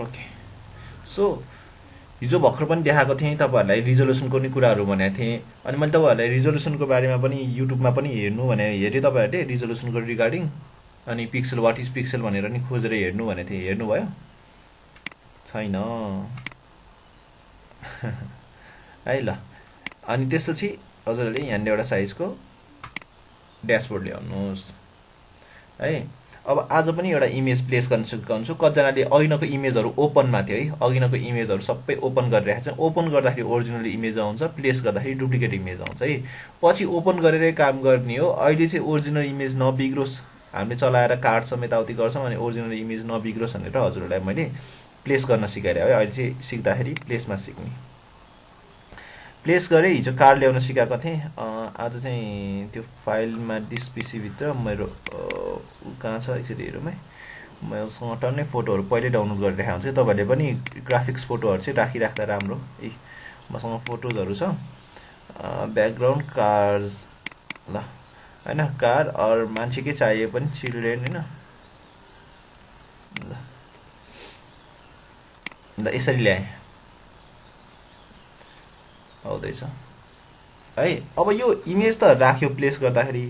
Okay so हिजो भर्खर पनि देखाएको थिएँ तपाईँहरूलाई रिजोल्युसनको नि कुराहरू भनेको थिएँ अनि मैले तपाईँहरूलाई रिजोल्युसनको बारेमा पनि युट्युबमा पनि हेर्नु भने हेरेँ तपाईँहरूले रिजोल्युसनको रिगार्डिङ अनि पिक्सल वाट इज पिक्सल भनेर नि खोजेर हेर्नु भनेको थिएँ हेर्नुभयो छैन है ल अनि त्यसपछि हजुरहरूले यहाँनिर एउटा साइजको ड्यासबोर्ड ल्याउनुहोस् है अब आज पनि एउटा इमेज प्लेस गर्न सिकाउँछु कतिजनाले अघिनको इमेजहरू ओपनमा थियो है अघिनको इमेजहरू सबै ओपन गरिरहेको छ ओपन गर्दाखेरि ओरिजिनल इमेज आउँछ प्लेस गर्दाखेरि डुप्लिकेट इमेज आउँछ है पछि ओपन गरेरै काम गर्ने हो अहिले चाहिँ ओरिजिनल इमेज नबिग्रोस् हामीले चलाएर कार्ड समेत यताउति गर्छौँ अनि ओरिजिनल इमेज नबिग्रोस् भनेर हजुरहरूलाई मैले प्लेस गर्न सिकाइरहेँ है अहिले चाहिँ सिक्दाखेरि प्लेसमा सिक्ने प्लेस गरेँ हिजो कार्ड ल्याउन सिकाएको थिएँ आज चाहिँ त्यो फाइलमा डिस पिसीभित्र मेरो कहाँ छ एकचोटि हेरौँ है मसँग टन्नै फोटोहरू पहिल्यै डाउनलोड गरिरहेको हुन्छ तपाईँहरूले पनि ग्राफिक्स फोटोहरू चाहिँ राखिराख्दा राम्रो ए मसँग फोटोजहरू छ ब्याकग्राउन्ड कार्स ल होइन कार अरू मान्छेकै चाहिए पनि चिल्ड्रेन होइन ल यसरी ल्याएँ आउँदैछ है अब यो इमेज त राख्यो प्लेस गर्दाखेरि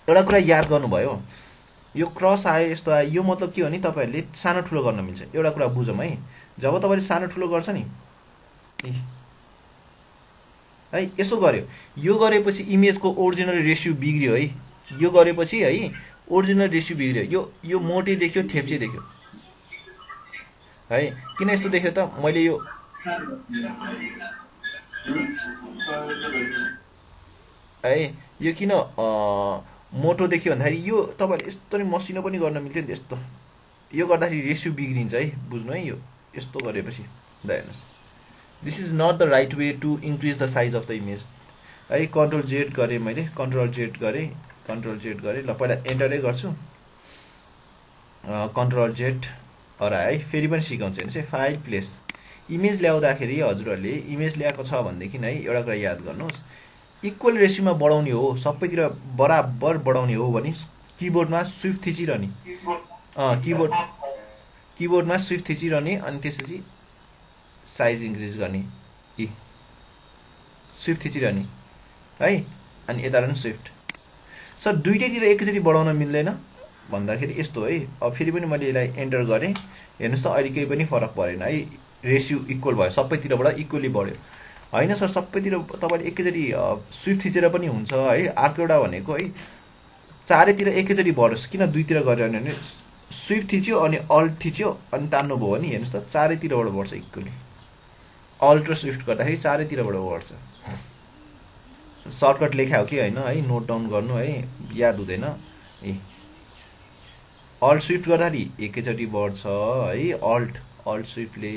एउटा कुरा याद गर्नुभयो यो क्रस आयो यस्तो आयो यो मतलब के हो नि तपाईँहरूले सानो ठुलो गर्न मिल्छ एउटा कुरा बुझौँ है जब तपाईँले सानो ठुलो गर्छ नि है यसो गर्यो यो गरेपछि इमेजको ओरिजिनल रेसियो बिग्रियो है यो गरेपछि है ओरिजिनल रेसियो बिग्रियो यो मोटे देख्यो थेप्चे देख्यो है किन यस्तो देख्यो त मैले यो है यो किन मोटो देख्यो भन्दाखेरि यो तपाईँले यस्तो नि मसिनो पनि गर्न मिल्थ्यो नि यस्तो यो गर्दाखेरि रेसियो बिग्रिन्छ है बुझ्नु है यो यस्तो गरेपछि ल हेर्नुहोस् this is not the right way to increase the size of the image है कन्ट्रोल जेड गरेँ मैले कन्ट्रोल जेड गरेँ ल पहिला एन्टरै गर्छु कन्ट्रोल जेड हरायो है फेरि पनि सिकाउँछु हेर्नुहोस् है फाइल प्लेस इमेज ल्याउँदाखेरि हजुरहरूले इमेज ल्याएको छ भनेदेखि है एउटा कुरा याद गर्नुहोस् इक्वल रेसियोमा बढाउने हो सबैतिर बराबर बढाउने हो भने किबोर्डमा स्विफ्ट थिचिरहने किबोर्डमा स्विफ्ट थिचिरहने अनि त्यसपछि साइज इन्क्रिज गर्ने स्विफ्ट थिचिरहने है अनि यता पनि स्विफ्ट सर दुइटैतिर एकैचोटि बढाउन मिल्दैन भन्दाखेरि यस्तो है अब फेरि पनि मैले यसलाई एन्टर गरेँ हेर्नुहोस् त अहिले केही पनि फरक परेन है रेसियो इक्वल भयो सबैतिरबाट इक्वली बढ्यो होइन सर सबैतिर तपाईँले एकैचोटि स्विफ्ट थिचेर पनि हुन्छ है अर्को एउटा भनेको है चारैतिर एकैचोटि बढोस् किन दुईतिर गरेर भने स्विफ्ट थिच्यो अनि अल्ट थिच्यो अनि तान्नुभयो भने हेर्नुहोस् त चारैतिरबाट बढ्छ इक्वली अल्ट र स्विफ्ट गर्दाखेरि चारैतिरबाट बढ्छ सर्टकट लेखा हो कि होइन है नोट डाउन गर्नु है याद हुँदैन ए अल्ट स्विफ्ट गर्दाखेरि एकैचोटि बढ्छ है अल्ट स्विफ्टले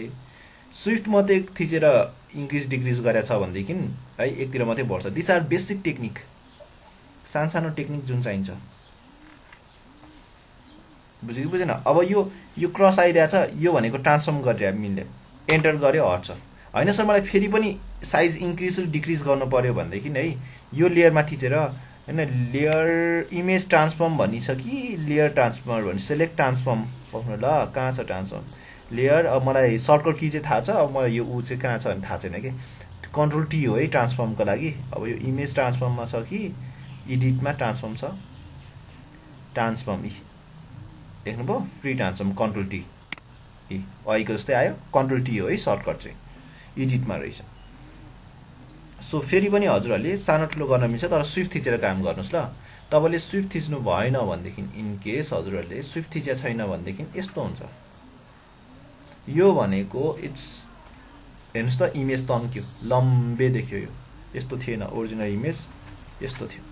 स्विफ्ट मात्रै थिचेर इन्क्रिज डिक्रिज गरेछ भनेदेखि है एकतिर मात्रै बढ्छ दिस आर बेसिक टेक्निक सानो टेक्निक जुन चाहिन्छ बुझ्यो कि बुझेन अब यो क्रस आइरहेछ यो भनेको ट्रान्सफर्म गरेर मिल्यो एन्टर गर्यो हट्छ होइन सर मलाई फेरि पनि साइज इन्क्रिज डिक्रिज गर्नु पर्यो भनेदेखि है यो लेयरमा थिचेर होइन लेयर इमेज ट्रान्सफर्म भनिन्छ कि लेयर ट्रान्सफर्मर भन्छ सेलेक्ट ट्रान्सफर्म पाउनु ल कहाँ छ ट्रान्सफर्म लेयर अब मलाई सर्टकट की चाहिँ थाहा छ अब मलाई यो ऊ चाहिँ कहाँ छ भने थाहा छैन कि कन्ट्रोल टी हो है ट्रान्सफर्मको लागि अब यो इमेज ट्रान्सफर्ममा छ कि एडिटमा ट्रान्सफर्म छ ट्रान्सफर्म देख्नुभयो फ्री ट्रान्सफर्म कन्ट्रोल टी अहिलेको जस्तै आयो कन्ट्रोल टी हो है सर्टकट चाहिँ एडिटमा रहेछ सो फेरि पनि हजुरहरूले सानो ठुलो गर्न मिल्छ तर स्विफ्ट थिचेर काम गर्नुहोस् ल तपाईँले स्विफ्ट थिच्नु भएन भनेदेखि इन केस हजुरहरूले स्विफ्ट थिचेको छैन भनेदेखि यस्तो हुन्छ यो भनेको इट्स हेर्नुहोस् त इमेज तन्क्यो लम्बे देखियो यो यस्तो थिएन ओरिजिनल इमेज यस्तो थियो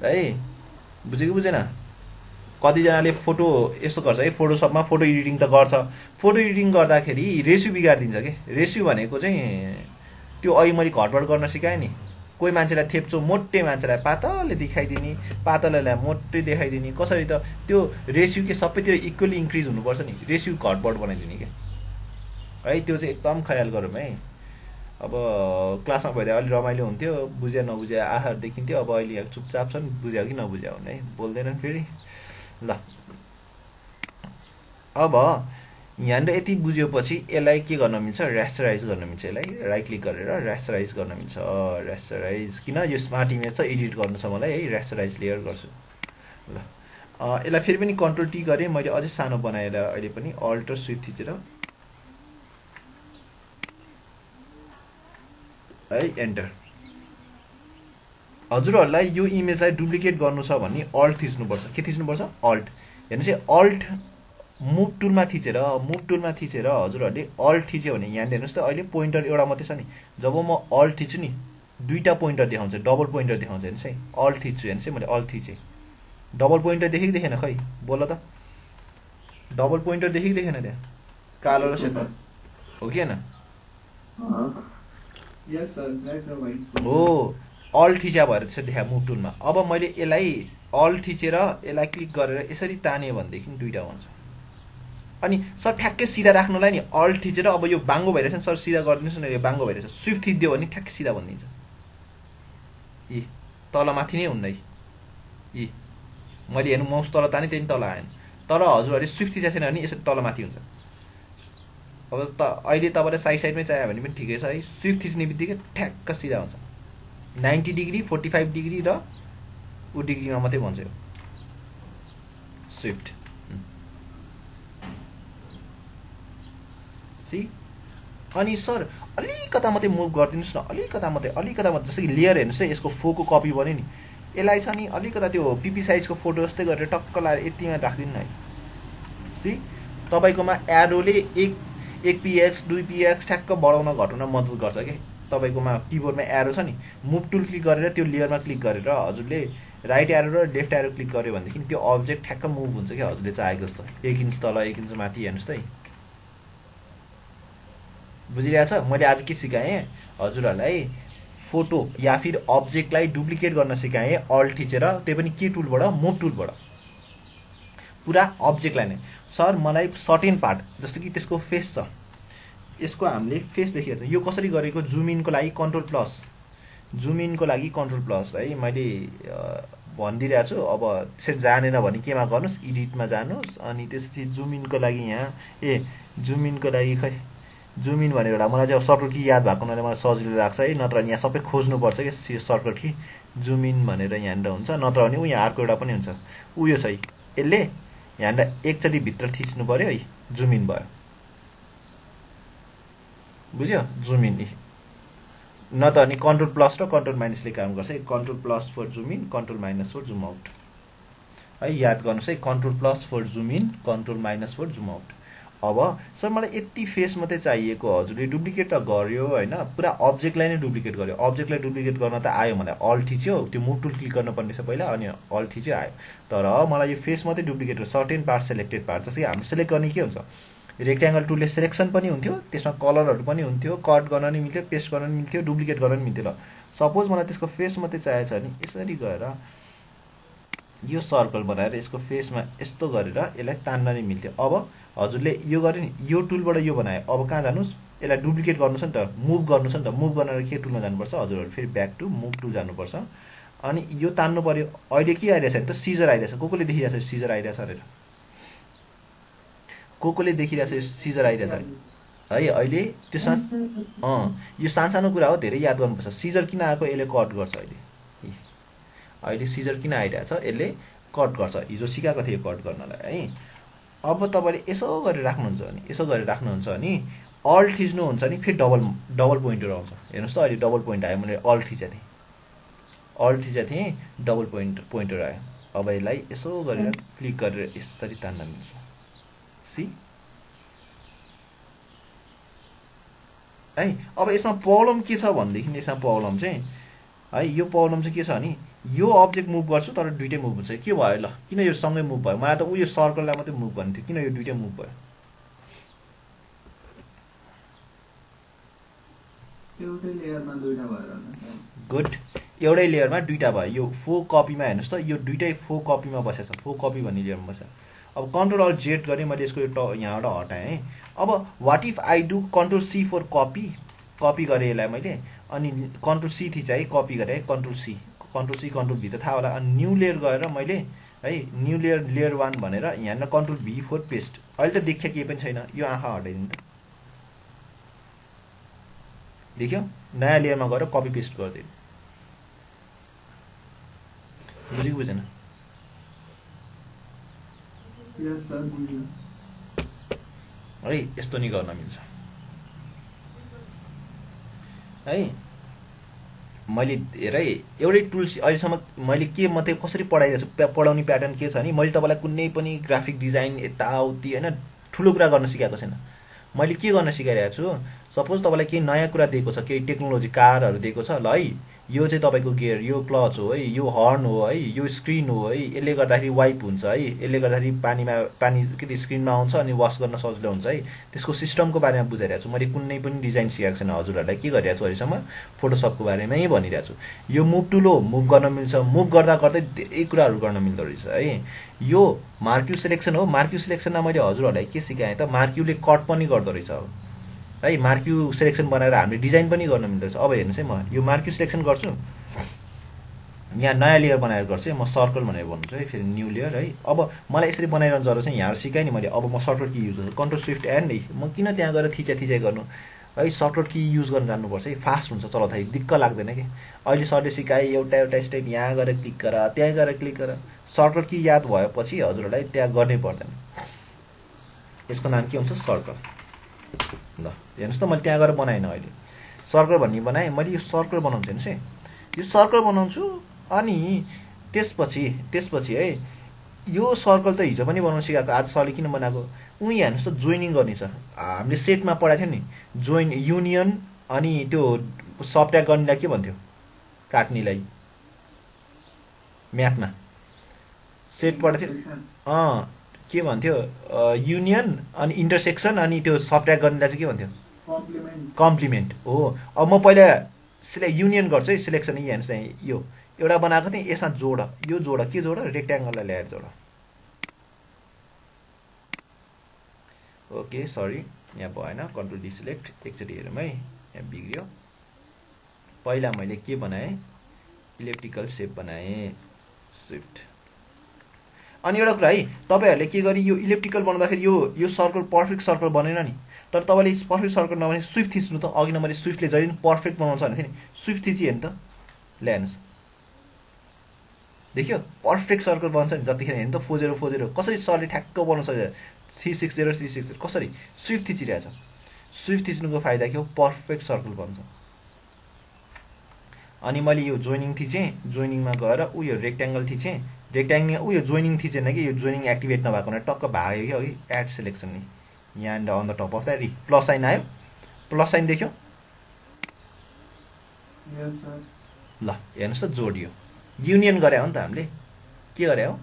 है बुझेको बुझेन कतिजनाले फोटो यस्तो गर्छ है फोटोसपमा फोटो एडिटिङ त गर्छ फोटो एडिटिङ गर्दाखेरि रेसियो बिगारिदिन्छ कि रेसियो भनेको चाहिँ त्यो अघि मैले घटबड गर्न सिकाएँ नि कोही मान्छेलाई थेप्चो मोटे मान्छेलाई पातलले देखाइदिने पातललाई मोटे देखाइदिने कसरी त त्यो रेसियो के सबैतिर इक्वली इन्क्रिज हुनुपर्छ नि रेसियो घटबड बनाइदिने क्या है त्यो चाहिँ एकदम ख्याल गरौँ है अब क्लासमा भइदियो अलिक रमाइलो हुन्थ्यो बुझ्या नबुझ्या आहार देखिन्थ्यो अब अहिले चुपचाप छन् बुझ्या कि नबुझ्या भने है बोल्दैनन् फेरि ल अब यहाँनिर यति बुझेपछि यसलाई के गर्न मिल्छ, रेस्टराइज गर्न मिल्छ। यसलाई राइट क्लिक गरेर रेस्टराइज गर्न मिल्छ। रेस्टराइज किन यो स्मार्ट इमेज छ, एडिट गर्नु छ मलाई है, रेस्टराइज लेयर गर्छु। ल यसलाई फेरि पनि कन्ट्रोल टी गरेँ मैले, अझै सानो बनाएर अहिले पनि अल्ट र स्विफ्ट थिचेर है एन्टर। हजुरहरूलाई यो इमेजलाई डुप्लिकेट गर्नु छ भने अल्ट थिच्नुपर्छ। के थिच्नुपर्छ? अल्ट। हेर्नुहोस् है, अल्ट मुभ टुलमा थिचेर हजुरहरूले अल्ट थिच्यो भने यहाँ हेर्नुहोस् त अहिले पोइन्टर एउटा मात्रै छ नि। जब म अल्ट थिच्छु नि दुईवटा पोइन्टर देखाउँछ, डबल पोइन्टर देखाउँछ। हेर्नुहोस् है, अल्ट थिच्छु, हेर्नुहोस् है मैले अल्ट थिचेँ, डबल पोइन्टर देखेको देखेन, खै बोल त, डबल पोइन्टर देखेको देखेन? त्यहाँ कालो र सेतो हो कि होइन? हो, अल्ट थिच्या भएर त्यसरी देखा मुभ टुलमा। अब मैले यसलाई अल्ट थिचेर यसलाई क्लिक गरेर यसरी तान्यो भनेदेखि दुईवटा हुन्छ। अनि सर ठ्याक्कै सिधा राख्नुलाई नि अल्ट थिचेर, अब यो बाङ्गो भइरहेछ नि सर, सिधा गरिदिनुहोस् न, यो बाङ्गो भइरहेछ, स्विफ्ट थिचिदियो भने ठ्याक्कै सिधा भनिदिन्छ। यी तल माथि नै हुन्न है, यी मैले हेर्नु माउस तल ताने त्यही तल आएन। तर हजुरहरूले स्विफ्ट थिचेको छैन भने यसरी तल माथि हुन्छ। अब त अहिले तपाईँलाई साइड साइडमै चाहियो भने पनि ठिकै छ है, स्विफ्ट थिच्ने बित्तिकै ठ्याक्क सिधा हुन्छ। 90 डिग्री, 45 डिग्री र ऊ डिग्रीमा मात्रै भन्छ यो स्विफ्ट। सी अनि सर अलिकता मात्रै मुभ गरिदिनुहोस् न, अलिकता मात्रै, जस्तो कि लेयर हेर्नुहोस् है, यसको फोको कपी बन्यो नि, यसलाई छ नि अलिकता त्यो पिपी साइजको फोटो जस्तै गरेर टक्क लाएर यतिमा राखिदिनु न है। सी तपाईँकोमा एरोले एक px 2 px ठ्याक्क बढाउन घटाउन मद्दत गर्छ कि। तपाईँकोमा किबोर्डमा एरो छ नि, मुभ टुल क्लिक गरेर त्यो लेयरमा क्लिक गरेर हजुरले राइट एरो र लेफ्ट एरो क्लिक गर्यो भनेदेखि त्यो अब्जेक्ट ठ्याक्क मुभ हुन्छ कि हजुरले चाहेको जस्तो, 1 इन्च तल 1 इन्च माथि। हेर्नुहोस् है, बुझिरहेछ? मैले आज के सिकाएँ हजुरहरूलाई, फोटो या फिर अब्जेक्टलाई डुप्लिकेट गर्न सिकाएँ अल्ट थिचेर, त्यो पनि के टुलबाट, मुभ टुलबाट, पुरा अब्जेक्टलाई नै। सर मलाई सर्टेन पार्ट जस्तो कि त्यसको फेस छ, यसको हामीले फेस देखिरहेको छ, यो कसरी गरेको, जुम इनको लागि कन्ट्रोल प्लस, जुम इनको लागि कन्ट्रोल प्लस है मैले भनिदिइरहेको छु। अब त्यसरी जानेन भने केमा गर्नुहोस्, एडिटमा जानुहोस्, अनि त्यसपछि जुम इनको लागि यहाँ जुम इनको लागि खै जुम इन भनेर एउटा मलाई चाहिँ सर्टकट की याद भएको हुनाले मलाई सजिलो लाग्छ है, नत्र यहाँ सबै खोज्नुपर्छ कि सर्टकट की जुम इन भनेर यहाँनिर हुन्छ, नत्र भने ऊ यहाँ अर्को एउटा पनि हुन्छ, उयो छ है, यसले यहाँनिर एकचोटि भित्र थिच्नु पऱ्यो है, जुम इन भयो, बुझ्यो? जुम इन न त अनि कन्ट्रोल प्लस र कन्ट्रोल माइनसले काम गर्छ है, control plus for zoom in, control minus for zoom out है, याद गर्नुहोस् है, control plus for zoom in, control minus for zoom out. अब सर मलाई यति फेस मात्रै चाहिएको, हजुरले डुप्लिकेट त गर्यो होइन, पुरा अब्जेक्टलाई नै डुप्लिकेट गर्यो। अब्जेक्टलाई डुप्लिकेट गर्न त आयो मलाई, अल्ट थिच्यो, त्यो मुभ टुल क्लिक गर्नुपर्ने छ पहिला, अनि अल्ट थिच्यो आयो। तर मलाई यो फेस मात्रै duplicate, certain part selected part, जस्तै हामी सेलेक्ट गर्ने के हुन्छ, रेक्ट्याङ्गल टुलले सेलेक्सन पनि हुन्थ्यो, त्यसमा कलरहरू पनि हुन्थ्यो, कट गर्न नि मिल्थ्यो, पेस्ट गर्न नि मिल्थ्यो, डुप्लिकेट गर्न नि मिल्थ्यो। ल सपोज मलाई त्यसको फेस मात्रै चाहिएको छ भने यसरी गएर यो सर्कल बनाएर यसको फेसमा यस्तो गरेर यसलाई तान्न नि मिल्थ्यो। अब हजुरले यो गर्यो नि, यो टुलबाट यो बनायो, अब कहाँ जानुहोस्, यसलाई डुप्लिकेट गर्नु छ नि त, मुभ गर्नु छ नि त, मुभ गरेर के टुलमा जानुपर्छ, हजुरहरू फेरि ब्याक टु मुभ टुल जानुपर्छ, अनि यो तान्नु पर्यो। अहिले के आइरहेछ नि त, सिजर आइरहेछ, को देखिरहेछ सिजर आइरहेछ भनेर, को देखिरहेछ सिजर आइरहेछ है अहिले, त्यो यो सानो कुरा हो, धेरै याद गर्नुपर्छ। सिजर किन आएको, यसले कट गर्छ, अहिले सिजर किन आइरहेछ, यसले कट गर्छ, हिजो सिकाएको थियो कट गर्नलाई है। अब तपाईँले यसो गरेर राख्नुहुन्छ भने अल्ट थिच्नुहुन्छ नि फेरि डबल पोइन्टर आउँछ। हेर्नुहोस् त अहिले डबल पोइन्ट आयो, मैले अल्ट थिचेको थिएँ, डबल पोइन्टर आयो। अब यसलाई यसो गरेर क्लिक गरेर यसरी तान्न मिल्छ। सी है, अब यसमा प्रब्लम के छ भनेदेखि, यसमा प्रब्लम चाहिँ है, यो प्रब्लम चाहिँ के छ भने यो अब्जेक्ट मुभ गर्छु तर दुइटै मुभ हुन्छ। के भयो ल, किन यो सँगै मुभ भयो, मलाई त उयो सर्कललाई मात्रै मुभ गर्ने थियो, किन यो दुइटै मुभ भयो? गुड, एउटै लेयरमा दुईटा भयो। यो फो कपीमा हेर्नुहोस् त, यो दुइटै फो कपीमा बसेछ, फो कपी भन्ने लेयरमा बसेछ। अब कन्ट्रोल अल्ट जेड गरेँ मैले, यसको यहाँबाट हटाएँ है। अब what if I do control C for copy गरेँ यसलाई मैले, अनि कन्ट्रोल सी थिचेँ है, कपी गरेँ, कन्ट्रोल सी कन्ट्रोल भी त थाहा होला। अनि न्यू लेयर गएर मैले है न्यू लेयर 1 भनेर यहाँनिर कन्ट्रोल V4 पेस्ट। अहिले त देखिया केही पनि छैन, यो आँखा हटाइदिनु त। देख्यो नयाँ लेयरमा गएर कपी पेस्ट गरिदिनु। बुझ्यो कि बुझेन? है यस्तो नि गर्न मिल्छ है। मैले हेर है एउटै टुल्स अहिलेसम्म मैले के मात्रै कसरी पढाइरहेको छु, पढाउने प्याटर्न के छ नि, मैले तपाईँलाई कुनै पनि ग्राफिक डिजाइन यताउति होइन ठुलो कुरा गर्न सिकाएको छैन। मैले के गर्न सिकाइरहेको छु, सपोज तपाईँलाई केही नयाँ कुरा दिएको छ, केही टेक्नोलोजी कारहरू दिएको छ, ल है यो चाहिँ तपाईँको गियर, यो क्लच हो है, यो हर्न हो है, यो स्क्रिन हो है, यसले गर्दाखेरि वाइप हुन्छ है, यसले गर्दाखेरि पानी के स्क्रिनमा आउँछ अनि वास गर्न सजिलो हुन्छ है। त्यसको सिस्टमको बारेमा बुझाइरहेको छु। मैले कुनै पनि डिजाइन सिकाएको छैन हजुरहरूलाई। के गरिरहेको छु अहिलेसम्म फोटोसपको बारेमै भनिरहेको छु। यो मुभ टुल हो, मुभ गर्न मिल्छ, मुभ गर्दा गर्दै धेरै कुराहरू गर्न मिल्दो रहेछ है। यो मार्क्यु सेलेक्सन हो, मार्क्यु सेलेक्सनमा मैले हजुरहरूलाई के सिकाएँ त, मार्क्युले कट पनि गर्दो रहेछ अब है। मार्क्यु सेलेक्सन बनाएर हामीले डिजाइन पनि गर्न मिल्दो रहेछ। अब हेर्नुहोस् है, म यो मार्क्यु सेलेक्सन गर्छु, यहाँ नयाँ लेयर बनाएर गर्छु है, म सर्कल भनेर भन्छु है, फेरि न्यू लेयर है। अब मलाई यसरी बनाइरहनु जरुरत चाहिँ यहाँबाट सिकाएँ नि मैले। अब म सर्टकट की युज गर्छु, कन्ट्रोल स्विफ्ट एन्ड है। म किन त्यहाँ गएर थिचाइ गर्नु है, सर्टकट की युज गर्न जान्नुपर्छ है, फास्ट हुन्छ चलाउँदाखेरि, दिक्क लाग्दैन कि। अहिले सरले सिकाए एउटा स्टेप यहाँ गएर क्लिक गर, त्यहाँ गएर क्लिक गर, सर्टकट की याद भएपछि हजुरहरूलाई त्यहाँ गर्नै पर्दैन। यसको नाम के हुन्छ, सर्कल। ल हेर्नुहोस् त मैले त्यहाँ गएर बनाएन, अहिले सर्कल भन्ने बनाएँ मैले। यो सर्कल बनाउँछु हेर्नुहोस् है, यो सर्कल बनाउँछु अनि त्यसपछि है यो सर्कल त हिजो पनि बनाउनु सिकाएको, आज सरले किन बनाएको, उही हेर्नुहोस् त जोइनिङ गर्ने छ। हामीले सेटमा पढाएको थियो नि, जोइन युनियन अनि त्यो सबट्र्याक्ट गर्नेलाई के भन्थ्यो, काट्नेलाई म्याथमा सेट पढाएको थियो। के भन्थ्यो, युनियन अनि इन्टरसेक्सन अनि त्यो सबट्र्याक्ट गर्नेलाई चाहिँ के भन्थ्यो, कम्प्लिमेन्ट हो। अब म पहिला युनियन गर्छु है, सिलेक्सन यही हेर्नुहोस् है, यो एउटा बनाएको थिएँ, यसमा जोड, यो जोड के जोड, रेक्ट्याङ्गललाई ल्याएर जोड। ओके सरी यहाँ भएन, कन्ट्रोल डिसिलेक्ट, एकचोटि हेरौँ है, यहाँ बिग्रियो। पहिला मैले के बनाएँ, इलेप्टिकल सेप बनाएँ, स्विफ्ट। अनि एउटा कुरा है, तपाईँहरूले के गरी यो इलेप्टिकल बनाउँदाखेरि यो सर्कल पर्फेक्ट सर्कल बनेन नि। तर तपाईँले पर्फेक्ट सर्कल नबने स्विफ्ट थिच्नु त। अघि न मैले स्विफ्टले जहिले पनि पर्फेक्ट बनाउँछ भनेको थिएँ नि, स्विफ्ट थिची हेर्नु त, ल्याउनुहोस्, देख्यो पर्फेक्ट सर्कल बन्छ नि। जतिखेर हेर्नु त 404 कसरी सरले ठ्याक्क बनाउँछ, 360 कसरी स्विफ्ट थिचिरहेछ। स्विफ्ट थिच्नुको फाइदा के हो, पर्फेक्ट सर्कल बन्छ। अनि मैले यो जोइनिङ थिचेँ, जोइनिङमा गएर उयो रेक्ट्याङ्गल थिचेँ, रेक्ट्याङ्गल उयो जोइनिङ थिचेन कि, यो जोइनिङ एक्टिभेट नभएको भने टक्क भाग्यो कि अघि, एड सेलेक्सन नि यहाँ on the top of that plus sign आयो, प्लस साइन देख्यो ल हेर्नुहोस् त जोडियो, युनियन गरे हो नि त हामीले। के गरे हो,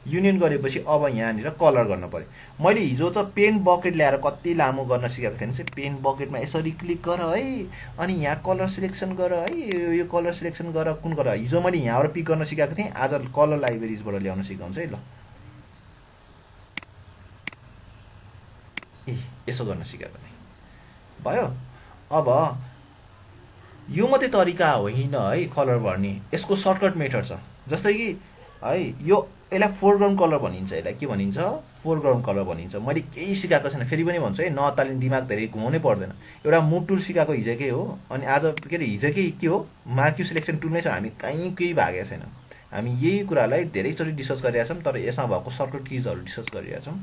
युनियन गरेपछि अब यहाँनिर कलर गर्न पर्यो। मैले हिजो त पेन बकेट ल्याएर कति लामो गर्न सिकाएको थिएँ नि, पेन बकेटमा यसरी क्लिक गर है, अनि यहाँ कलर सिलेक्सन गर है, यो कलर सिलेक्सन गर, कुन कलर हिजो मैले यहाँबाट पिक गर्न सिकाएको थिएँ, आज कलर लाइब्रेरिजबाट ल्याउन सिकाउँछु है। ल ए यसो गर्न सिकाएको थिएँ, भयो। अब यो मात्रै तरिका होइन है कलर भर्ने, यसको सर्टकट मेथड छ। जस्तै कि है यो यसलाई फोरग्राउन्ड कलर भनिन्छ, यसलाई के भनिन्छ, फोरग्राउन्ड कलर भनिन्छ। मैले केही सिकाएको छैन, फेरि पनि भन्छु है, नतालिने, दिमाग धेरै घुमाउनै पर्दैन। एउटा मुभ टुल सिकाएको हिजोकै हो, अनि आज के अरे हिजोकै के हो, मार्क्यु सिलेक्सन टुल नै छ। हामी कहीँ केही भागेको छैन, हामी यही कुरालाई धेरैचोटि डिस्कस गरिरहेका छौँ, तर यसमा भएको सर्टकट किजहरू डिस्कस गरिरहेका छौँ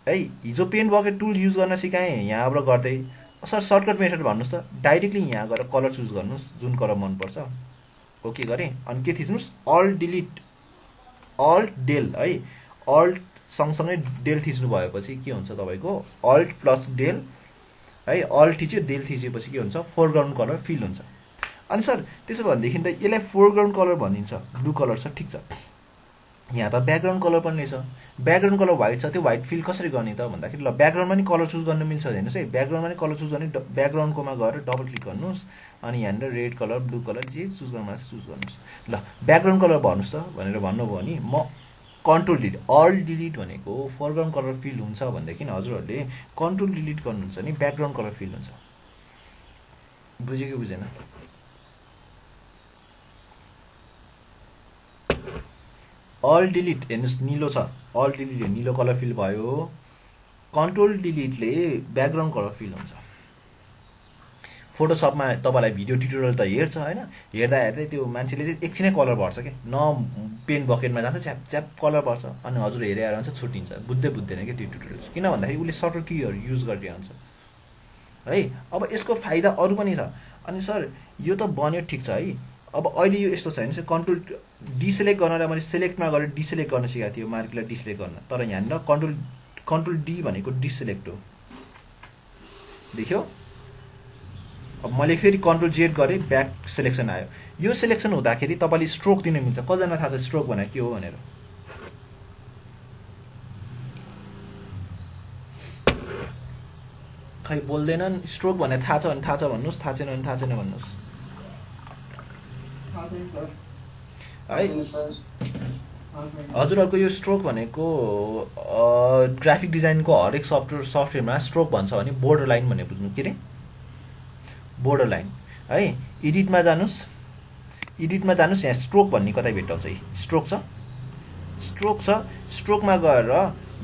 है। हिजो पेन बकेट टुल युज गर्न सिकाएँ, यहाँबाट गर्दै सर सर्टकट मेथड भन्नुहोस् त, डाइरेक्टली यहाँ गएर कलर चुज गर्नुहोस्, जुन कलर मनपर्छ, ओके गरेँ। अनि के थिच्नुहोस्, अल्ट डिलिट, अल्ट डेल है, अल्ट सँगसँगै डेल थिच्नु भएपछि के हुन्छ तपाईँको, अल्ट प्लस डेल है, अल्ट थिच्यो डेल थिचेपछि के हुन्छ, फोरग्राउन्ड कलर फिल हुन्छ। अनि सर त्यसो भनेदेखि त यसलाई फोरग्राउन्ड कलर भनिन्छ, ब्लू कलर छ, ठिक छ। यहाँ त ब्याकग्राउन्ड कलर पनि छ, ब्याकग्राउन्ड कलर व्हाइट छ, त्यो व्हाइट फिल कसरी गर्ने त भन्दाखेरि, ल ब्याकग्राउन्डमा नि कलर चुज गर्न मिल्छ हेर्नुहोस् है। ब्याकग्राउन्डमा नि कलर चुज गर्ने, ब्याकग्राउन्डकोमा गएर डबल क्लिक गर्नुहोस्, अनि यहाँनिर रेड कलर, ब्लू कलर जे चुज गर्नु चुज गर्नुहोस्। ल ब्याकग्राउन्ड कलर भन्नुहोस् त भनेर भन्नुभयो भने म कन्ट्रोल डिलिट, अल्ट डिलिट भनेको फोरग्राउन्ड कलर फिल हुन्छ भनेदेखि हजुरहरूले कन्ट्रोल डिलिट गर्नुहुन्छ नि ब्याकग्राउन्ड कलर फिल हुन्छ। बुझ्यो कि बुझेन? अल डिलिट हेर्नुहोस् निलो छ, अल डिलिट निलो कलर फिल भयो। कन्ट्रोल डिलिटले ब्याकग्राउन्ड कलर फिल हुन्छ। फोटोसपमा तपाईँलाई भिडियो ट्युटोरियल त हेर्छ होइन, हेर्दा हेर्दै त्यो मान्छेले चाहिँ एकछिनै कलर भर्छ क्या, न पेन बकेटमा जान्छ च्याप च्याप कलर भर्छ, अनि हजुर हेरे आएर हुन्छ छुट्टिन्छ, बुझ्दैन क्या त्यो ट्युटोरियल। किन भन्दाखेरि उसले सर्टल कीहरू युज गरिरहन्छ है। अब यसको फाइदा अरू पनि छ। अनि सर यो त बन्यो ठिक छ है, अब अहिले यो यस्तो छ होइन, कन्ट्रोल डिसेलेक्ट गर्नलाई मैले सेलेक्टमा गएर डिसेलेक्ट गर्न सिकाएको थियो मार्कीलाई डिसेलेक्ट गर्न, तर यहाँनिर कन्ट्रोल डी भनेको डिसेलेक्ट हो, देख्यो। अब मैले फेरि कन्ट्रोल जेड गरेँ, ब्याक सेलेक्सन आयो। यो सेलेक्सन हुँदाखेरि तपाईँले स्ट्रोक दिन मिल्छ। कतिजना थाहा छ स्ट्रोक भनेर के हो भनेर? खै बोल्दैनन्। स्ट्रोक भनेर थाहा छ भने थाहा छ भन्नुहोस्, थाहा छैन भने थाहा छैन भन्नुहोस् है। हजुरहरूको यो स्ट्रोक भनेको ग्राफिक डिजाइनको हरेक सफ्टवेयरमा स्ट्रोक भन्छ भने बोर्डर लाइन भनेर बुझ्नु। के अरे बोर्डर लाइन है। एडिटमा जानुहोस्, यहाँ स्ट्रोक भन्ने कतै भेट्टाउँछ। स्ट्रोक छ, स्ट्रोकमा गएर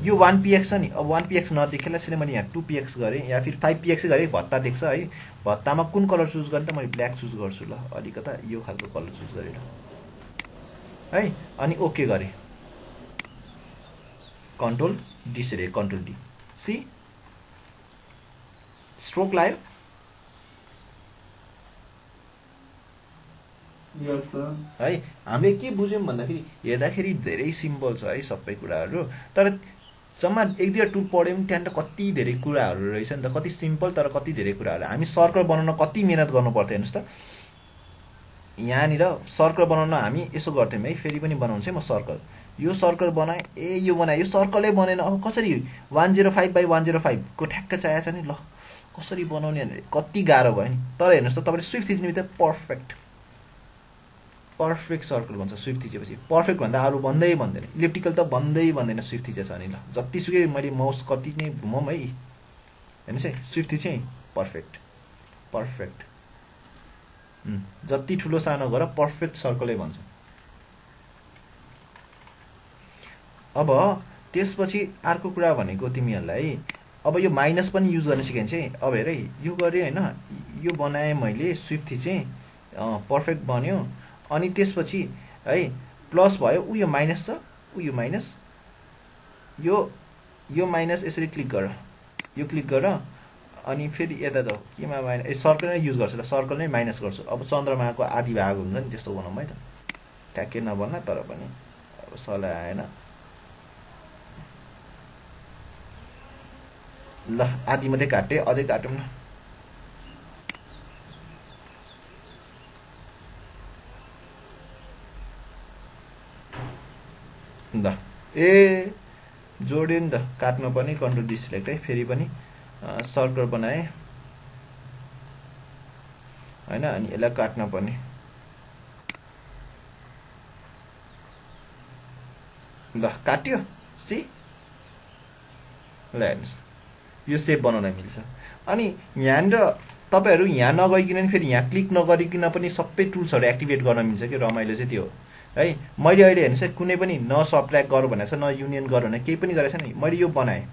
यो 1px छ नि। अब 1px नदेखेला यसले मैले यहाँ 2px गरेँ या फिर 5px गरेँ, भत्ता देख्छ है। भत्तामा कुन कलर चुज गर्ने त मैले ब्ल्याक चुज गर्छु ल, अलिकता यो खालको कलर चुज गरेर है, अनि ओके गरेँ। Control deselect, control D, C stroke लायो। है हामीले के बुझ्यौँ भन्दाखेरि हेर्दाखेरि धेरै सिम्पल छ है सबै कुराहरू, तर जम्मा एक दुईवटा टुल पढ्यौँ त्यहाँनिर कति धेरै कुराहरू रहेछ नि त, कति सिम्पल तर कति धेरै कुराहरू। हामी सर्कल बनाउन कति मिहिनेत गर्नु पर्थ्यो हेर्नुहोस् त। यहाँनिर सर्कल बनाउन हामी यसो गर्थ्यौँ है, फेरि पनि बनाउँछ है म सर्कल। यो सर्कल बनाएँ, यो बनाएँ, यो सर्कलै बनेन। अब कसरी 105/105 को ठ्याक्क चाहिएको छ नि, ल कसरी बनाउने भने कति गाह्रो भयो नि। तर हेर्नुहोस् त तपाईँले स्विफ्ट थिच्ने बित्तिकै पर्फेक्ट सर्कल भन्छ। स्विफ्ट थिचेपछि पर्फेक्ट भन्दा अरू भन्दैन, इलेक्ट्रिकल त भन्दैन स्विफ्ट थिचेछ भने। ल जतिसुकै मैले माउस कति नै घुमाउँ है, हेर्नुहोस् है स्विफ्ट थिचेँ, पर्फेक्ट जति ठुलो सानो गर पर्फेक्ट सर्कलै भन्छ। अब त्यसपछि अर्को कुरा भनेको तिमीहरूलाई अब यो माइनस पनि युज गर्न सिकाइन्छ है। अब हेर है, यो गरेँ होइन, यो बनाएँ मैले, स्विफ्ट थिचेँ, पर्फेक्ट बन्यो। अनि त्यसपछि है प्लस भयो, यो माइनस छ, यो माइनस, यो माइनस, यसरी क्लिक गर, यो क्लिक गर, अनि फेरि यता त केमा माइनस, सर्कल नै युज गर्छु ल, सर्कल नै माइनस गर्छु। अब चन्द्रमाको आधी भाग हुन्छ नि त्यस्तो बनाउँ है त, ट्याक्कै नबन्ला तर पनि अब सल्लाह आएन। ल आधी मात्रै काटेँ, अझै काटौँ न। ल ए जोड्यो नि त, काट्नु पनि कन्ट्रोल डिसेलेक्ट है। फेरि पनि सर्कल बनाएँ होइन, अनि यसलाई काट्न पर्ने। ल काट्यो, सी ल हेर्नुहोस् यो सेप बनाउन मिल्छ। अनि यहाँनिर तपाईँहरू यहाँ नगइकन फेरि यहाँ क्लिक नगरिकन पनि सबै टुल्सहरू एक्टिभेट गर्न मिल्छ कि। रमाइलो चाहिँ त्यो है। मैले अहिले हेर्नुहोस् है, कुनै पनि न सबट्र्याक्ट गर भनेको छ, न युनियन गर भने केही पनि गरेको छैन। मैले यो बनाएँ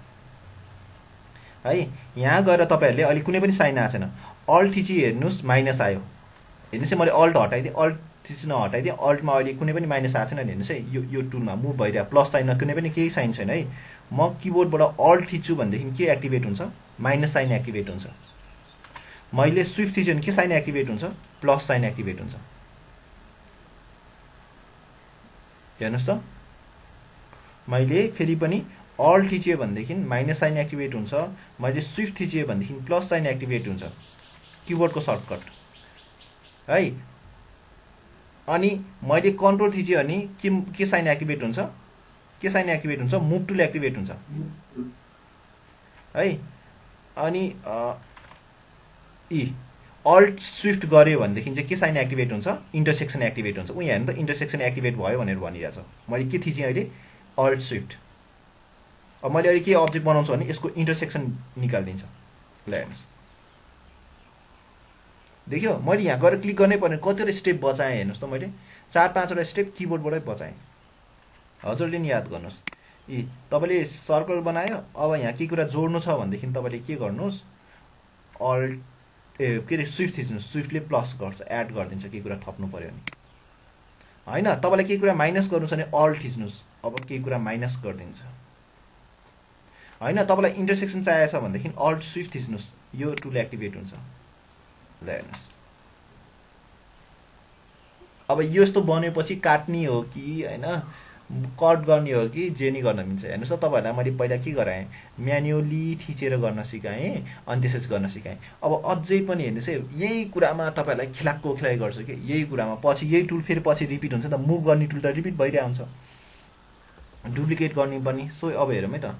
है, यहाँ गएर तपाईँहरूले अहिले कुनै पनि साइन आएको छैन, अल्ट थिची हेर्नुहोस् माइनस आयो। हेर्नुहोस् है मैले अल्ट हटाइदिएँ, अल्ट थिची नहटाइदिएँ, अल्टमा अहिले कुनै पनि माइनस आएको छैन। हेर्नुहोस् है यो टुलमा मुभ भइरहेको, प्लस साइनमा कुनै पनि केही साइन छैन है। म किबोर्डबाट अल्ट थिच्छु भनेदेखि के एक्टिभेट हुन्छ? माइनस साइन एक्टिभेट हुन्छ। मैले स्विफ्ट थिच्यो भने के साइन एक्टिभेट हुन्छ? प्लस साइन एक्टिभेट हुन्छ। हेर्नुहोस् त, मैले फेरि पनि अल्ट थिच्यो भनेदेखि माइनस साइन एक्टिभेट हुन्छ, मैले स्विफ्ट थिच्यो भनेदेखि प्लस साइन एक्टिभेट हुन्छ, किबोर्डको सर्टकट है। अनि मैले कन्ट्रोल थिच्यो भने के साइन एक्टिभेट हुन्छ? के साइन एक्टिभेट हुन्छ? मुभ टुल एक्टिभेट हुन्छ है। अनि अल्ट स्विफ्ट गऱ्यो भनेदेखि चाहिँ के साइन एक्टिभेट हुन्छ? इन्टरसेक्सन एक्टिभेट हुन्छ। यहाँ हेर्नु त इन्टरसेक्सन एक्टिभेट भयो भनेर भनिरहेछ। मैले के थिचेँ अहिले? Alt shift. अब मैले अहिले के अब्जेक्ट बनाउँछु भने यसको इन्टरसेक्सन निकालिदिन्छ। ल हेर्नुहोस्, देख्यो मैले यहाँ गएर क्लिक गर्नै पर्ने, कतिवटा स्टेप बचाएँ हेर्नुहोस् त। मैले 4-5 वटा स्टेप किबोर्डबाटै बचाएँ हजुरले नि याद गर्नुहोस्। तपाईँले सर्कल बनायो, अब यहाँ के कुरा जोड्नु छ भनेदेखि तपाईँले के गर्नुहोस्, अल्ट के अरे स्विफ्ट थिच्नुहोस्, स्विफ्टले प्लस गर्छ, एड गरिदिन्छ केही कुरा थप्नु पऱ्यो भने होइन। तपाईँलाई केही कुरा माइनस गर्नु छ भने अल्ट थिच्नुहोस्, अब केही कुरा माइनस गरिदिन्छ होइन। तपाईँलाई इन्टरसेक्सन चाहिएको छ भनेदेखि अल्ट स्विफ्ट थिच्नुहोस्, यो टुल एक्टिभेट हुन्छ। ल हेर्नुहोस्, अब यो यस्तो बनेपछि काट्ने हो कि होइन, कट गर्ने हो कि जे नि गर्न मिल्छ। हेर्नुहोस् त, तपाईँहरूलाई मैले पहिला के गराएँ, म्यानुअली थिचेर गर्न सिकाएँ अनि त्यसपछि गर्न सिकाएँ। अब अझै पनि हेर्नुहोस् है, यही कुरामा तपाईँहरूलाई खिलाक्को खिलाइ गर्छु कि यही कुरामा पछि यही टुल फेरि पछि रिपिट हुन्छ नि त, मुभ गर्ने टुल त रिपिट भइरहेको हुन्छ, डुप्लिकेट गर्ने पनि। सो अब हेरौँ है त।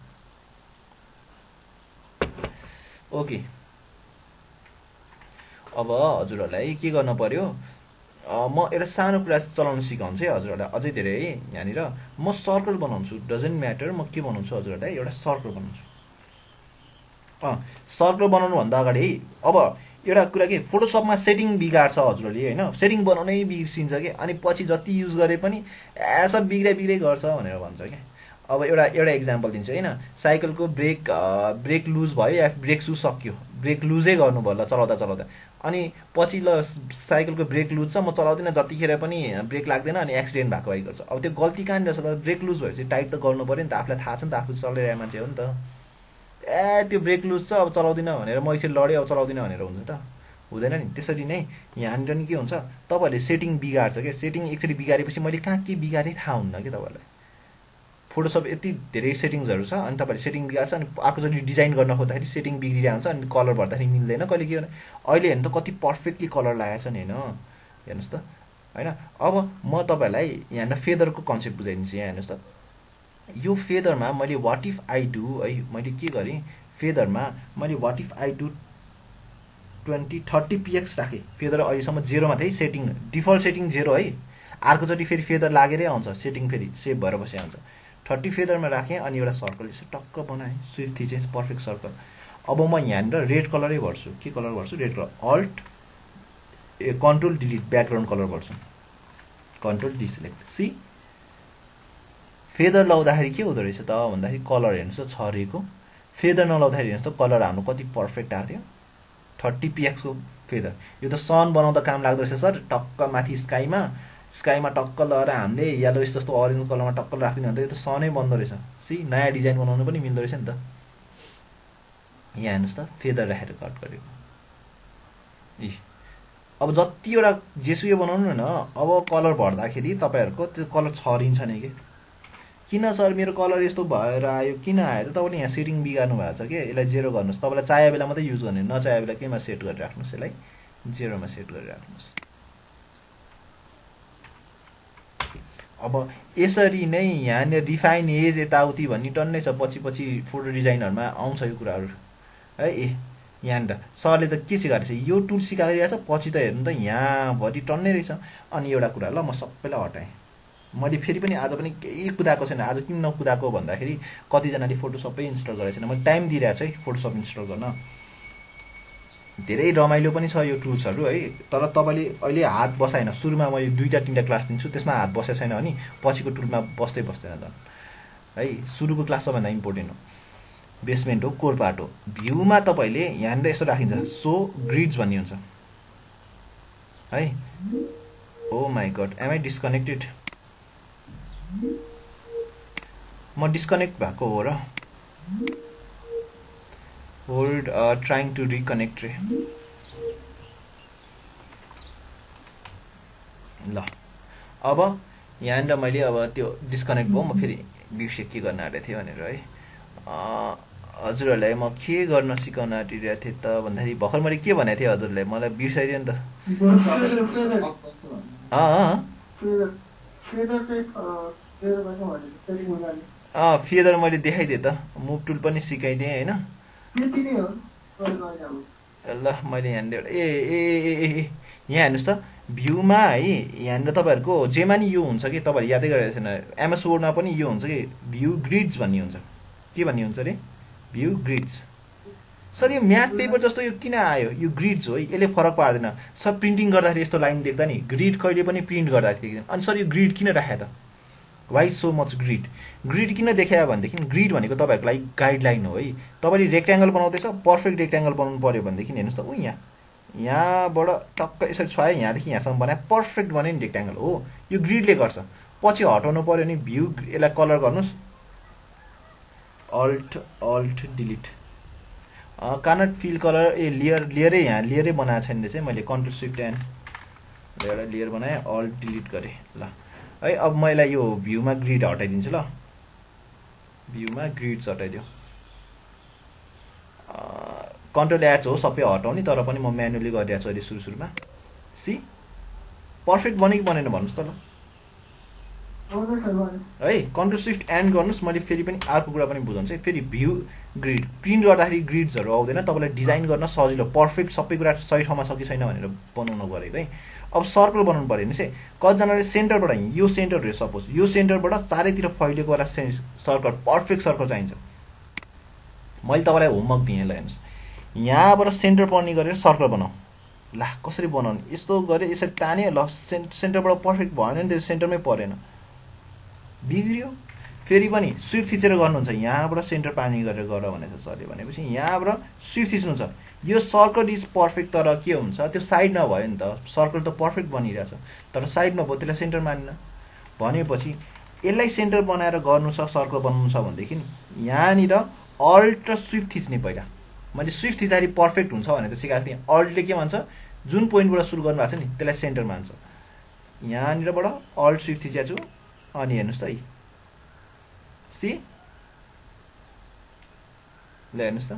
ओके, अब हजुरहरूलाई के गर्न पर्यो, म एउटा सानो कुरा चलाउन सिकाउँछु है हजुरहरूलाई, अझै धेरै है। यहाँनिर म सर्कल बनाउँछु, डजन्ट म्याटर, म के बनाउँछु हजुरहरूलाई, एउटा सर्कल बनाउँछु। सर्कल बनाउनुभन्दा अगाडि है, अब एउटा कुरा के, फोटोसपमा सेटिङ बिगार्छ हजुरहरूले होइन, सेटिङ बनाउनै बिर्सिन्छ कि, अनि पछि जति युज गरे पनि सब बिग्रै गर्छ भनेर भन्छ क्या। अब एउटा इक्जाम्पल दिन्छु होइन, साइकलको ब्रेक लुज भयो या ब्रेक सु सक्यो, ब्रेक लुजै गर्नुभयो ल चलाउँदा, अनि पछि ल साइकलको ब्रेक लुज छ, म चलाउँदिनँ, जतिखेर पनि ब्रेक लाग्दैन अनि एक्सिडेन्ट भएको भइ गर्छ। अब त्यो गल्ती कहाँनिर रहेछ त, ब्रेक लुज भएपछि टाइट त गर्नु पऱ्यो नि त, आफूलाई थाहा छ नि त, आफू चलाइरहेको मान्छे हो नि त। त्यो ब्रेक लुज छ, अब चलाउँदिनँ भनेर म एकछिन लडेँ, अब चलाउँदिनँ भनेर हुन्छ त, हुँदैन नि। त्यसरी नै यहाँनिर नि के हुन्छ, तपाईँहरूले सेटिङ बिगार्छ क्या, सेटिङ एकचोटि बिगारेपछि मैले कहाँ के बिगारेँ थाहा हुन्न कि तपाईँहरूलाई। फोटोसप यति धेरै सेटिङ्सहरू छ, अनि तपाईँहरूले सेटिङ बिगार्छ, अनि अर्कोचोटि डिजाइन गर्न खोज्दाखेरि सेटिङ बिग्रिरहेको हुन्छ, अनि कलर भर्दाखेरि मिल्दैन कहिले के। अहिले हेर्नु त कति पर्फेक्टली कलर लागेको छ नि होइन, हेर्नुहोस् त होइन। अब म तपाईँहरूलाई यहाँनिर फेदरको कन्सेप्ट बुझाइदिन्छु। यहाँ हेर्नुहोस् त, यो फेदरमा मैले वाट इफ आई डु है, मैले के गरेँ, फेदरमा मैले what if I do 20-30 px राखेँ। फेदर अहिलेसम्म 0मा थिएँ, सेटिङ डिफल्ट सेटिङ 0 है, अर्कोचोटि फेरि फेदर लागेरै आउँछ, सेटिङ फेरि सेभ भएर बसे आउँछ। 30 फेदरमा राखेँ, अनि एउटा सर्कल यसो टक्क बनाएँ, स्विफ्ट थिचेँ, पर्फेक्ट सर्कल। अब म यहाँनिर रेड कलरै भर्छु, के कलर भर्छु, red colour, alt control delete background colour भर्छु, कन्ट्रोल डिसेलेक्ट। सी फेदर लाउँदाखेरि के हुँदो रहेछ त भन्दाखेरि कलर हेर्नुहोस् त छरेको, फेदर नलाउँदाखेरि हेर्नुहोस् त कलर हाम्रो कति पर्फेक्ट आएको थियो। 30 px को फेदर, यो त सन बनाउँदा काम लाग्दो रहेछ सर, टक्क माथि स्काईमा टक्क लगाएर हामीले येलो जस्तो अरेन्ज कलरमा टक्क राखिदिनु भने त यो त सनै बन्दो रहेछ। सी नयाँ डिजाइन बनाउनु पनि मिल्दो रहेछ नि त। यहाँ हेर्नुहोस् त, फेदर राखेर कट गरेको। अब जतिवटा जेसुकै बनाउनु न, अब कलर भर्दाखेरि तपाईँहरूको त्यो कलर छरिन्छ नि कि, किन सर मेरो कलर यस्तो भएर आयो, किन आयो त, तपाईँले यहाँ सेटिङ बिगार्नु भएको छ कि। यसलाई 0 गर्नुहोस्, तपाईँलाई चाहिएको बेला मात्रै युज गर्ने, नचाहेको बेला केमा सेट गरेर राख्नुहोस्, यसलाई 0मा सेट गरेर राख्नुहोस्। अब यसरी नै यहाँनिर रिफाइन एज यताउति भन्ने टन्नै छ, पछि फोटो डिजाइनहरूमा आउँछ यो कुराहरू है। यहाँनिर सरले त के सिकाएको रहेछ, यो टुल सिकाइरहेको छ, पछि त हेर्नु त यहाँभरि टन्नै रहेछ। अनि एउटा कुरा ल, म सबैलाई हटाएँ, मैले फेरि पनि आज पनि केही कुदाएको छैन। आज किन नकुदाएको भन्दाखेरि कतिजनाले फोटोसपै इन्स्टल गरेको छैन, मैले टाइम दिइरहेको छु है फोटोसप इन्स्टल गर्न। धेरै रमाइलो पनि छ यो टुल्सहरू है, तर तपाईँले अहिले हात बसाएन। सुरुमा मैले 2-3टा क्लास दिन्छु, त्यसमा हात बसेको छैन भने पछिको टुलमा बस्दैन त है। सुरुको क्लास सबभन्दा इम्पोर्टेन्ट हो, बेसमेन्ट हो, कोर पार्ट हो। भ्यूमा तपाईँले यहाँनिर यसो राखिन्छ, सो ग्रिड्स भन्ने हुन्छ है। Oh my god, am I disconnected, म डिस्कनेक्ट भएको हो र, होल्ड ट्राइङ टु रिकनेक्ट रे। ल अब यहाँनिर मैले अब त्यो डिस्कनेक्ट भयो, म फेरि बिर्सेँ के गर्न आँटेको थिएँ भनेर है। हजुरहरूलाई म के गर्न सिकाउन आँटिरहेको थिएँ त भन्दाखेरि भर्खर मैले के भनेको थिएँ हजुरलाई, मलाई बिर्साइदियो नि त। फेदर मैले देखाइदिएँ त, मुभ टुल पनि सिकाइदिएँ होइन। ल मैले यहाँनिर यहाँ हेर्नुहोस् त, भ्यूमा है, यहाँनिर तपाईँहरूको जेमा नि यो हुन्छ कि, तपाईँहरू यादै गरेको छैन, एमएस वर्डमा पनि यो हुन्छ कि, भ्यू ग्रिड्स भन्ने हुन्छ। के भन्ने हुन्छ अरे, भ्यू ग्रिड्स। सर यो म्याथ पेपर जस्तो यो किन आयो, यो ग्रिड्स हो है, यसले फरक पार्दैन। सब प्रिन्टिङ गर्दाखेरि यस्तो लाइन देख्दा नि, ग्रिड कहिले पनि प्रिन्ट गर्दाखेरि देख्दैन। अनि सर यो ग्रिड किन राखे त, why so much grid? Grid किन देखायो भनेदेखि ग्रिड भनेको तपाईँहरूको लागि गाइडलाइन हो है। तपाईँले रेक्ट्याङ्गल बनाउँदैछ, पर्फेक्ट रेक्ट्याङ्गल बनाउनु पऱ्यो भनेदेखि हेर्नुहोस् त, यहाँबाट टक्क यसरी छायो, यहाँदेखि यहाँसम्म बनाए पर्फेक्ट बन्यो नि रेक्ट्याङ्गल हो। यो ग्रिडले गर्छ। पछि हटाउनु पऱ्यो नि भ्यू, यसलाई कलर गर्नुहोस्, अल्ट डिलिट, कानट फिल कलर, लेयरै यहाँ लेयरै बनाएको छैन रहेछ। मैले कन्ट्रोल सिफ्ट एन एउटा लेयर बनाएँ, अल्ट डिलिट गरेँ। ल है, अब मैले यो भ्यूमा ग्रिड हटाइदिन्छु। ल भ्यूमा ग्रिड्स हटाइदियो, कन्ट्रोल एच हो सबै हटाउने, तर पनि म म्यानुअली गरिरहेको छु अहिले सुरुमा। सी पर्फेक्ट बन्यो कि बनेन भन्नुहोस् त। ल है, कन्ट्रोल सिफ्ट एन्ड गर्नुहोस्। मैले फेरि पनि अर्को कुरा पनि बुझाउँछु है। फेरि भ्यू ग्रिड प्रिन्ट गर्दाखेरि ग्रिड्सहरू आउँदैन, तपाईँलाई डिजाइन गर्न सजिलो, पर्फेक्ट सबै कुरा सही ठाउँमा छ कि छैन भनेर बनाउनु परेको है। अब सर्कल बनाउनु पऱ्यो भने चाहिँ कतिजनाले सेन्टरबाट, यो सेन्टर हो सपोज, यो सेन्टरबाट चारैतिर फैलिएको वाला सर्कल, पर्फेक्ट सर्कल चाहिन्छ। मैले तपाईँलाई होमवर्क दिएँ, ल हेर्नुहोस्, यहाँबाट सेन्टर पर्ने गरेर सर्कल बनाऊ। ल कसरी बनाउने, यस्तो गरेँ, यसरी ताने, ल सेन्टरबाट पर्फेक्ट भएन नि, त्यो सेन्टरमै परेन, बिग्रियो। फेरि पनि स्विफ्ट थिचेर गर्नुहुन्छ, यहाँबाट सेन्टर पार्ने गरेर गर भनेको छ सरले। भनेपछि यहाँबाट स्विफ्ट थिच्नु छ। यो सर्कल इज पर्फेक्ट, तर के हुन्छ त्यो साइडमा भयो नि त। सर्कल त पर्फेक्ट बनिरहेछ, तर साइडमा भयो, त्यसलाई सेन्टर मानेन। भनेपछि यसलाई सेन्टर बनाएर गर्नु छ, सर्कल बनाउनु छ भनेदेखि यहाँनिर अल्ट र स्विफ्ट थिच्ने। पहिला मैले स्विफ्ट थिच्दाखेरि पर्फेक्ट हुन्छ भनेर सिकाएको थिएँ। अल्टले के भन्छ, जुन पोइन्टबाट सुरु गर्नुभएको छ नि त्यसलाई सेन्टर मान्छ। यहाँनिरबाट अल्ट स्विफ्ट थिचेको छु, अनि हेर्नुहोस् त, सी ल हेर्नुहोस् त,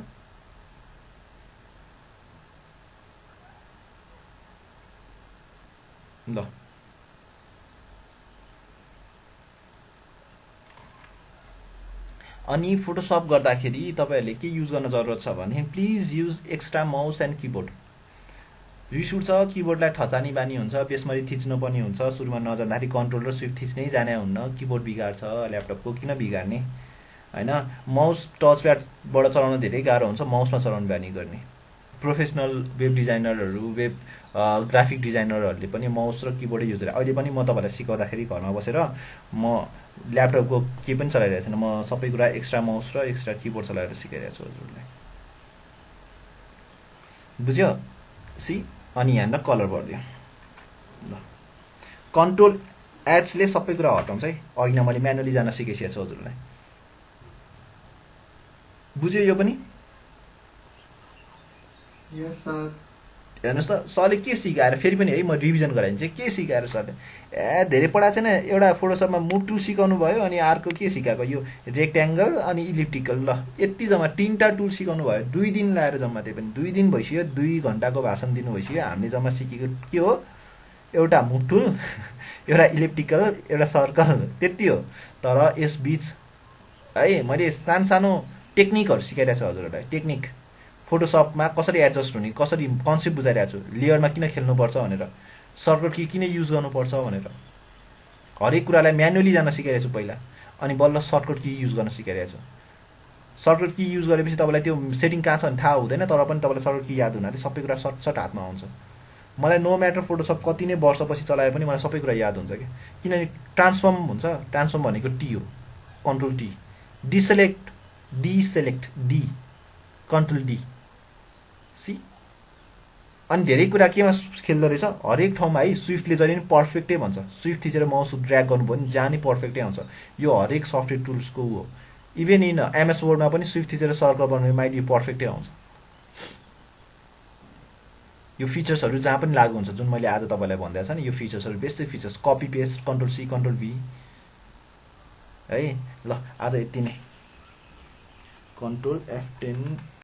ल अनि फोटोसप गर्दाखेरि तपाईँहरूले के युज गर्न जरुरत छ भने please use extra mouse and keyboard. रिस उठ्छ, किबोर्डलाई ठचानी बानी हुन्छ, बेसमरी थिच्नु पनि हुन्छ। सुरुमा नजान्दाखेरि कन्ट्रोल र स्विफ्ट थिच्नै जाने हुन्न, किबोर्ड बिगार्छ ल्यापटपको, किन बिगार्ने हैन। माउस टच प्याडबाट चलाउन धेरै गाह्रो हुन्छ, माउसमा चलाउन बानी गर्ने। प्रोफेसनल वेब डिजाइनरहरू, वेब ग्राफिक डिजाइनरहरूले पनि माउस र किबोर्डै युज गरे। अहिले पनि म तपाईँलाई सिकाउँदाखेरि घरमा बसेर म ल्यापटपको केही पनि चलाइरहेको छैन, म सबै कुरा एक्स्ट्रा माउस र एक्स्ट्रा किबोर्ड चलाएर सिकाइरहेको छु हजुरलाई। बुझ्यो? सी अनि यहाँनिर कलर भरिदियो। ल कन्ट्रोल एचले सबै कुरा हटाउँछ है। अघि नै मैले म्यानुअली जान सिकाइसकेको छु हजुरलाई। बुझ्यो यो पनि? यस सर। हेर्नुहोस् त, सरले के सिकाएर, फेरि पनि है म रिभिजन गराइदिन्छु के सिकाएर सरले। धेरै पढाएको छैन, एउटा फोटोसपमा मुभ टुल सिकाउनु भयो, अनि अर्को के सिकाएको, यो रेक्ट्याङ्गल अनि इलिप्टिकल। ल यति जम्मा 3टा टुल सिकाउनु भयो, 2 दिन लाएर जम्मा। त्यही पनि 2 दिन भइसक्यो, 2 घन्टाको भाषण दिनु भइसक्यो। हामीले जम्मा सिकेको के हो, एउटा मुभ टुल, एउटा इलिप्टिकल, एउटा सर्कल, त्यति हो। तर यस बीच है मैले सानो टेक्निकहरू सिकाइरहेको छु हजुरहरूलाई। टेक्निक फोटोसपमा कसरी एडजस्ट हुने, कसरी कन्सेप्ट बुझाइरहेको छु, लेयरमा किन खेल्नुपर्छ भनेर, सर्कल की किन युज गर्नुपर्छ भनेर, हरेक कुरालाई म्यानुअली जान सिकाइरहेको छु पहिला, अनि बल्ल सर्टकट की युज गर्न सिकाइरहेको छु। सर्टकट की युज गरेपछि तपाईँलाई त्यो सेटिङ कहाँ छ भने थाहा हुँदैन, तर पनि तपाईँलाई सर्टकट की याद हुनाले सबै कुरा सर्ट हातमा आउँछ। मलाई नो म्याटर फोटोसप कति नै वर्षपछि चलाए पनि मलाई सबै कुरा याद हुन्छ कि, किनभने ट्रान्सफर्म हुन्छ। ट्रान्सफर्म भनेको टी हो, control T, deselect D, control D, C. अनि धेरै कुरा केमा खेल्दो रहेछ, हरेक ठाउँमा है। स्विफ्टले जहिले पनि पर्फेक्टै भन्छ, स्विफ्ट थिचेर माउस ड्र्याग गर्नुभयो भने जहाँ नि पर्फेक्टै आउँछ। यो हरेक सफ्टवेयर टुल्सको हो। इभन इन एमएस वर्डमा पनि स्विफ्ट थिचेर सर्कल बनाउने माइली पर्फेक्टै आउँछ। यो फिचर्सहरू जहाँ पनि लागु हुन्छ, जुन मैले आज तपाईँलाई भन्दैछ नि, यो फिचर्सहरू basic features, copy paste, control C control भी है। ल आज यति नै, कन्ट्रोल F10